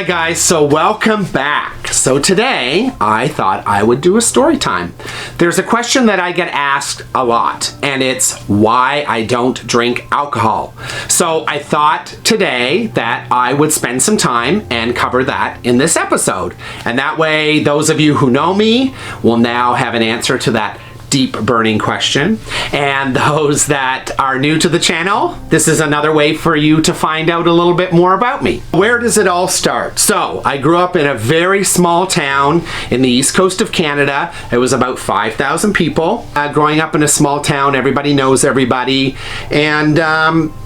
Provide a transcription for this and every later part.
guys, so welcome back. So today I thought I would do a story time. There's a question that I get asked a lot, and it's why I don't drink alcohol. So I thought today that I would spend some time and cover that in this episode. And that way those of you who know me will now have an answer to that deep burning question, and those that are new to the channel, this is another way for you to find out a little bit more about me. Where does it all start? So I grew up in a very small town in the east coast of Canada. It was about 5,000 people. Growing up in a small town, everybody knows everybody, and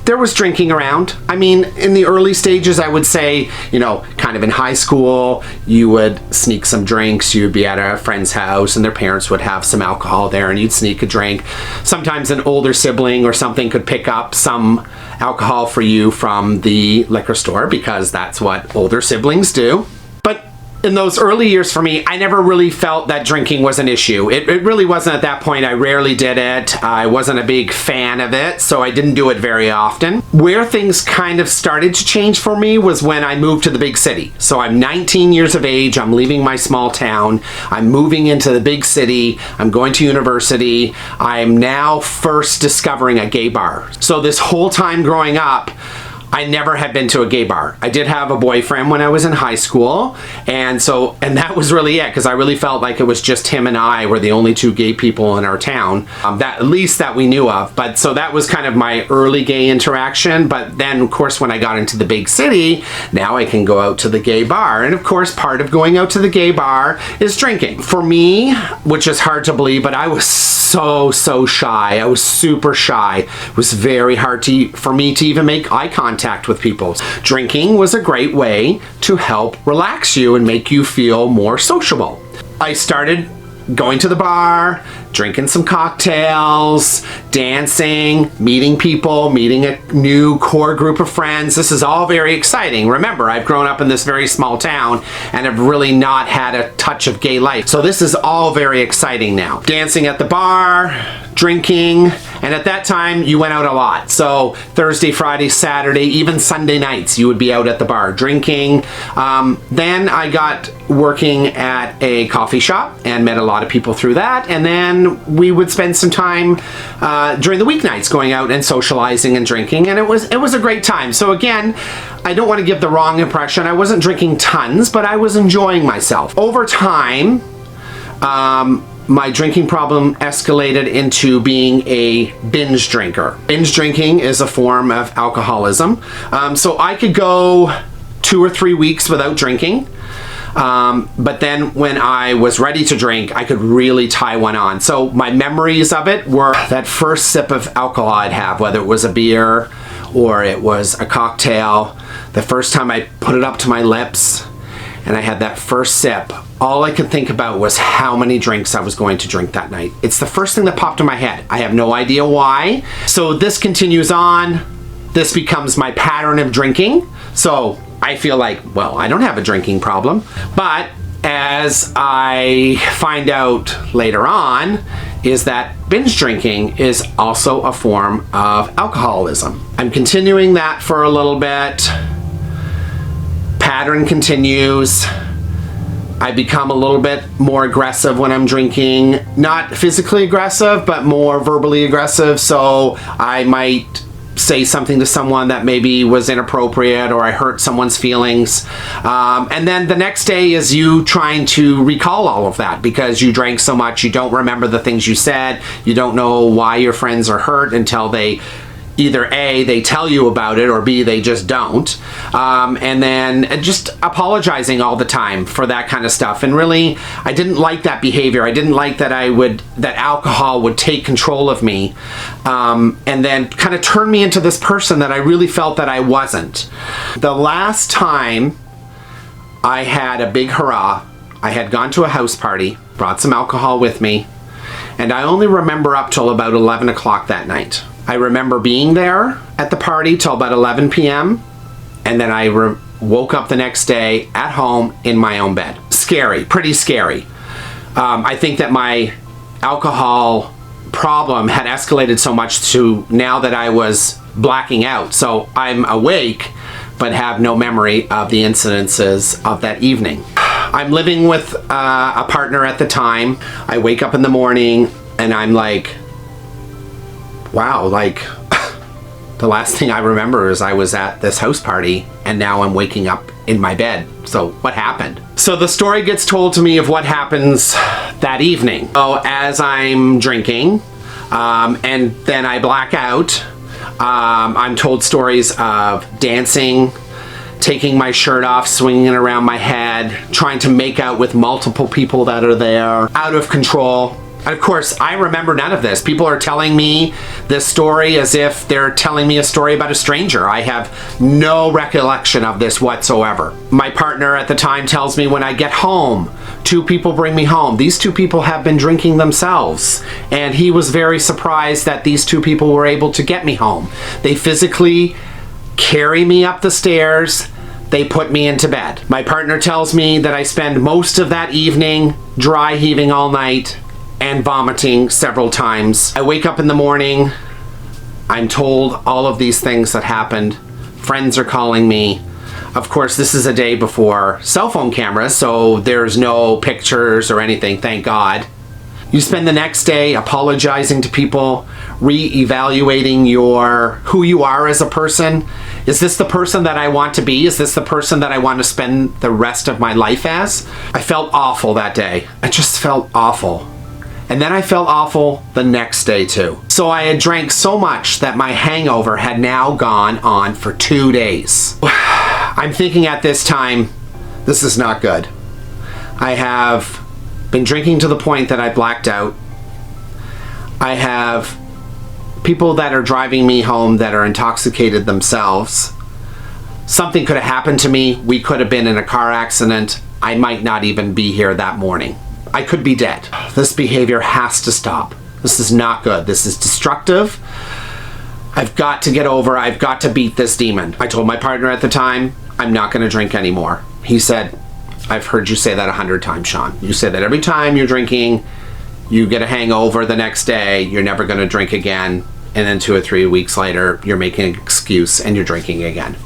there was drinking around. I mean, in the early stages, I would say, you know, kind of in high school, you would sneak some drinks. You'd be at a friend's house and their parents would have some alcohol there and you'd sneak a drink. Sometimes an older sibling or something could pick up some alcohol for you from the liquor store because that's what older siblings do. But in those early years for me, I never really felt that drinking was an issue. It really wasn't at that point. I rarely did it. I wasn't a big fan of it, so I didn't do it very often. Where things kind of started to change for me was when I moved to the big city. So I'm 19 years of age. I'm leaving my small town. I'm moving into the big city. I'm going to university. I'm now first discovering a gay bar. So this whole time growing up, I never had been to a gay bar. I did have a boyfriend when I was in high school, and that was really it, because I really felt like it was just him and I were the only two gay people in our town, that at least that we knew of. But so that was kind of my early gay interaction. But then, of course, when I got into the big city, now I can go out to the gay bar. And of course, part of going out to the gay bar is drinking. For me, which is hard to believe, but I was so shy. I was super shy. It was very hard for me to even make eye contact with people. Drinking was a great way to help relax you and make you feel more sociable. I started going to the bar, drinking some cocktails, dancing, meeting people, meeting a new core group of friends. This is all very exciting. Remember, I've grown up in this very small town and have really not had a touch of gay life. So this is all very exciting now. Dancing at the bar, drinking, and at that time you went out a lot. So Thursday, Friday, Saturday, even Sunday nights you would be out at the bar drinking. Then I got working at a coffee shop and met a lot of people through that, and then we would spend some time during the weeknights going out and socializing and drinking, and it was a great time. So again, I don't want to give the wrong impression. I wasn't drinking tons, but I was enjoying myself. Over time, my drinking problem escalated into being a binge drinker. Binge drinking is a form of alcoholism. So I could go 2 or 3 weeks without drinking. But then when I was ready to drink, I could really tie one on. So my memories of it were that first sip of alcohol I'd have, whether it was a beer or it was a cocktail. The first time I put it up to my lips and I had that first sip, all I could think about was how many drinks I was going to drink that night. It's the first thing that popped in my head. I have no idea why. So this continues on. This becomes my pattern of drinking. So I feel like, well, I don't have a drinking problem. But as I find out later on, is that binge drinking is also a form of alcoholism. I'm continuing that for a little bit. Pattern continues. I become a little bit more aggressive when I'm drinking. Not physically aggressive, but more verbally aggressive. So I might say something to someone that maybe was inappropriate, or I hurt someone's feelings. And then the next day is you trying to recall all of that because you drank so much, you don't remember the things you said. You don't know why your friends are hurt until they either A, they tell you about it, or B, they just don't. And then just apologizing all the time for that kind of stuff. And really, I didn't like that behavior. I didn't like that that alcohol would take control of me, and then kind of turn me into this person that I really felt that I wasn't. The last time I had a big hurrah, I had gone to a house party, brought some alcohol with me, and I only remember up till about 11 o'clock that night. I remember being there at the party till about 11 p.m. and then I woke up the next day at home in my own bed. Scary, pretty scary. I think that my alcohol problem had escalated so much to now that I was blacking out. So I'm awake, but have no memory of the incidences of that evening. I'm living with a partner at the time. I wake up in the morning and I'm like, wow, like the last thing I remember is I was at this house party and now I'm waking up in my bed. So what happened? So the story gets told to me of what happens that evening. So as I'm drinking, and then I black out, I'm told stories of dancing, taking my shirt off, swinging it around my head, trying to make out with multiple people that are there, out of control. And of course, I remember none of this. People are telling me this story as if they're telling me a story about a stranger. I have no recollection of this whatsoever. My partner at the time tells me when I get home, 2 people bring me home. These 2 people have been drinking themselves. And he was very surprised that these 2 people were able to get me home. They physically carry me up the stairs. They put me into bed. My partner tells me that I spend most of that evening dry heaving all night and vomiting several times. I wake up in the morning, I'm told all of these things that happened. Friends are calling me. Of course, this is a day before cell phone cameras, so there's no pictures or anything, thank God. You spend the next day apologizing to people, re-evaluating who you are as a person. Is this the person that I want to be? Is this the person that I want to spend the rest of my life as? I felt awful that day. I just felt awful. And then I felt awful the next day too. So I had drank so much that my hangover had now gone on for 2 days. I'm thinking at this time, this is not good. I have been drinking to the point that I blacked out. I have people that are driving me home that are intoxicated themselves. Something could have happened to me. We could have been in a car accident. I might not even be here that morning. I could be dead. This behavior has to stop. This is not good. This is destructive. I've got to get over. I've got to beat this demon. I told my partner at the time, I'm not going to drink anymore. He said, I've heard you say that 100 times, Sean. You say that every time you're drinking, you get a hangover the next day, you're never going to drink again. And then 2 or 3 weeks later, you're making an excuse and you're drinking again.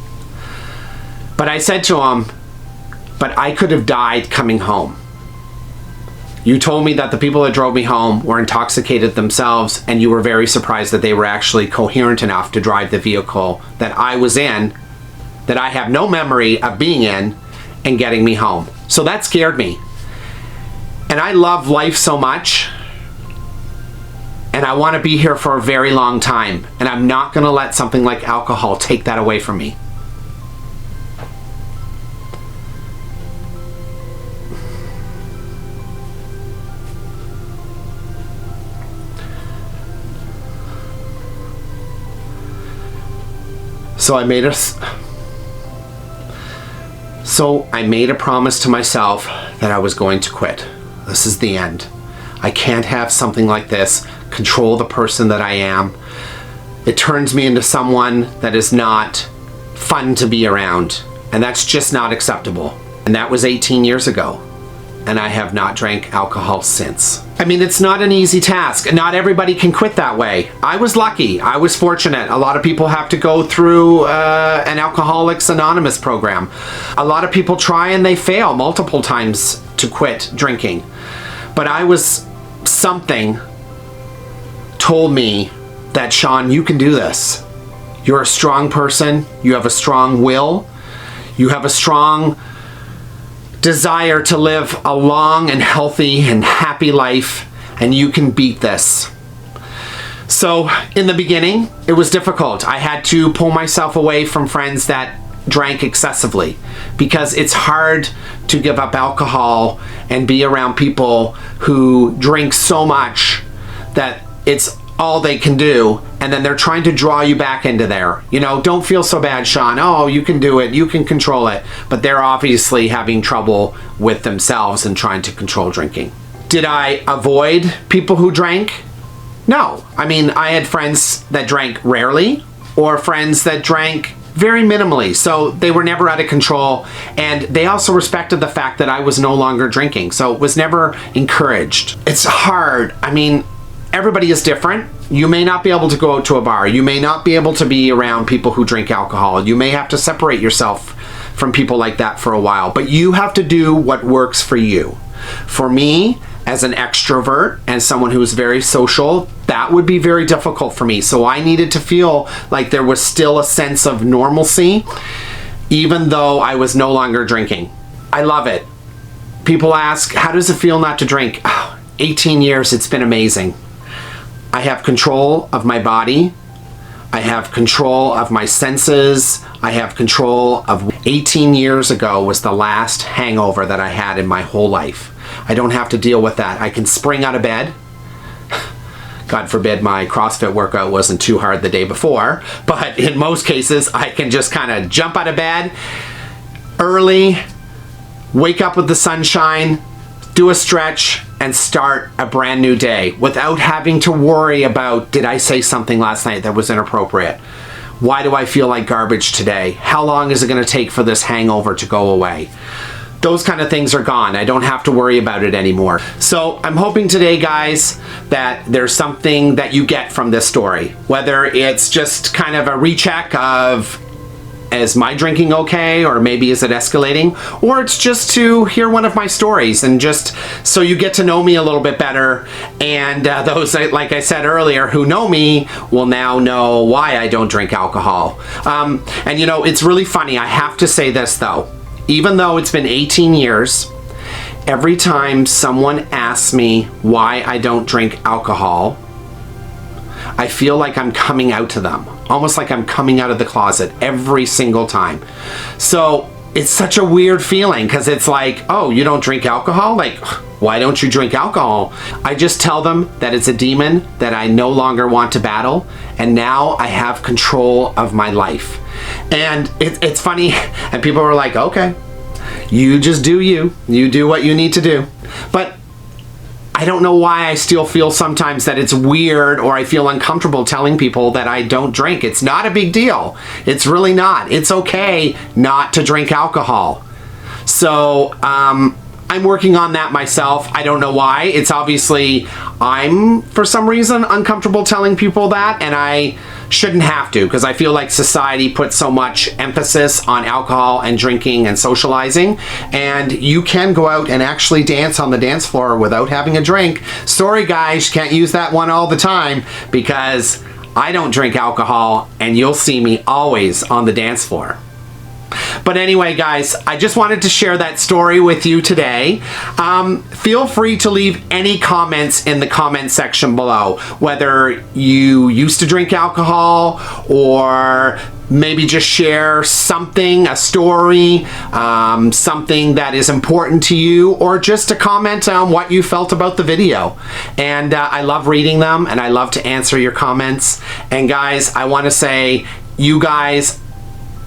But I said to him, but I could have died coming home. You told me that the people that drove me home were intoxicated themselves, and you were very surprised that they were actually coherent enough to drive the vehicle that I was in, that I have no memory of being in, and getting me home. So that scared me. And I love life so much, and I want to be here for a very long time, and I'm not going to let something like alcohol take that away from me. So I made a promise to myself that I was going to quit. This is the end. I can't have something like this control the person that I am. It turns me into someone that is not fun to be around, and that's just not acceptable. And that was 18 years ago, and I have not drank alcohol since. I mean, it's not an easy task. Not everybody can quit that way. I was lucky. I was fortunate. A lot of people have to go through an Alcoholics Anonymous program. A lot of people try and they fail multiple times to quit drinking. But something told me that, Sean, you can do this. You're a strong person. You have a strong will. You have a strong desire to live a long and healthy and happy life, and you can beat this. So in the beginning, it was difficult. I had to pull myself away from friends that drank excessively, because it's hard to give up alcohol and be around people who drink so much that it's all they can do, and then they're trying to draw you back into there. You know, don't feel so bad, Sean. Oh, you can do it. You can control it. But they're obviously having trouble with themselves and trying to control drinking. Did I avoid people who drank? No. I mean, I had friends that drank rarely, or friends that drank very minimally, so they were never out of control, and they also respected the fact that I was no longer drinking, so it was never encouraged. It's hard. I mean, everybody is different. You may not be able to go out to a bar. You may not be able to be around people who drink alcohol. You may have to separate yourself from people like that for a while, but you have to do what works for you. For me, as an extrovert and someone who is very social, that would be very difficult for me. So I needed to feel like there was still a sense of normalcy, even though I was no longer drinking. I love it. People ask, how does it feel not to drink? 18 years, it's been amazing. I have control of my body. I have control of my senses. I have control of 18 years ago was the last hangover that I had in my whole life. I don't have to deal with that. I can spring out of bed. God forbid my CrossFit workout wasn't too hard the day before, but in most cases I can just kind of jump out of bed early, wake up with the sunshine, do a stretch, and start a brand new day without having to worry about, did I say something last night that was inappropriate? Why do I feel like garbage today? How long is it going to take for this hangover to go away? Those kind of things are gone. I don't have to worry about it anymore. So I'm hoping today, guys, that there's something that you get from this story. Whether it's just kind of a recheck of, is my drinking okay, or maybe is it escalating, or it's just to hear one of my stories and just so you get to know me a little bit better, and those, like I said earlier, who know me will now know why I don't drink alcohol. And you know, it's really funny, I have to say this though, even though it's been 18 years, every time someone asks me why I don't drink alcohol, I feel like I'm coming out to them. Almost like I'm coming out of the closet every single time. So it's such a weird feeling because it's like, oh, you don't drink alcohol? Like, why don't you drink alcohol? I just tell them that it's a demon that I no longer want to battle, and now I have control of my life. And it's funny, and people are like, okay, you just do you. You do what you need to do. But I don't know why I still feel sometimes that it's weird, or I feel uncomfortable telling people that I don't drink. It's not a big deal. It's really not. It's okay not to drink alcohol. So I'm working on that myself. I don't know why. It's obviously, I'm for some reason uncomfortable telling people that, and I shouldn't have to, because I feel like society puts so much emphasis on alcohol and drinking and socializing, and you can go out and actually dance on the dance floor without having a drink. Sorry guys, can't use that one all the time, because I don't drink alcohol and you'll see me always on the dance floor. But anyway, guys, I just wanted to share that story with you today. Feel free to leave any comments in the comment section below, whether you used to drink alcohol, or maybe just share something, a story, something that is important to you, or just a comment on what you felt about the video. And I love reading them, and I love to answer your comments. And guys, I want to say, you guys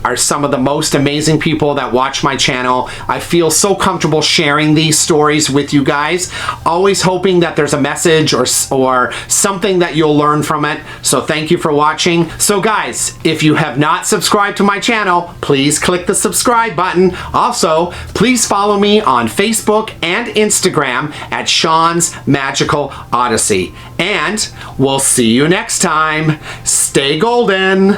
are some of the most amazing people that watch my channel. I feel so comfortable sharing these stories with you guys, always hoping that there's a message or something that you'll learn from it. So thank you for watching. So guys, if you have not subscribed to my channel, please click the subscribe button. Also, please follow me on Facebook and Instagram at Sean's Magical Odyssey. And we'll see you next time. Stay golden.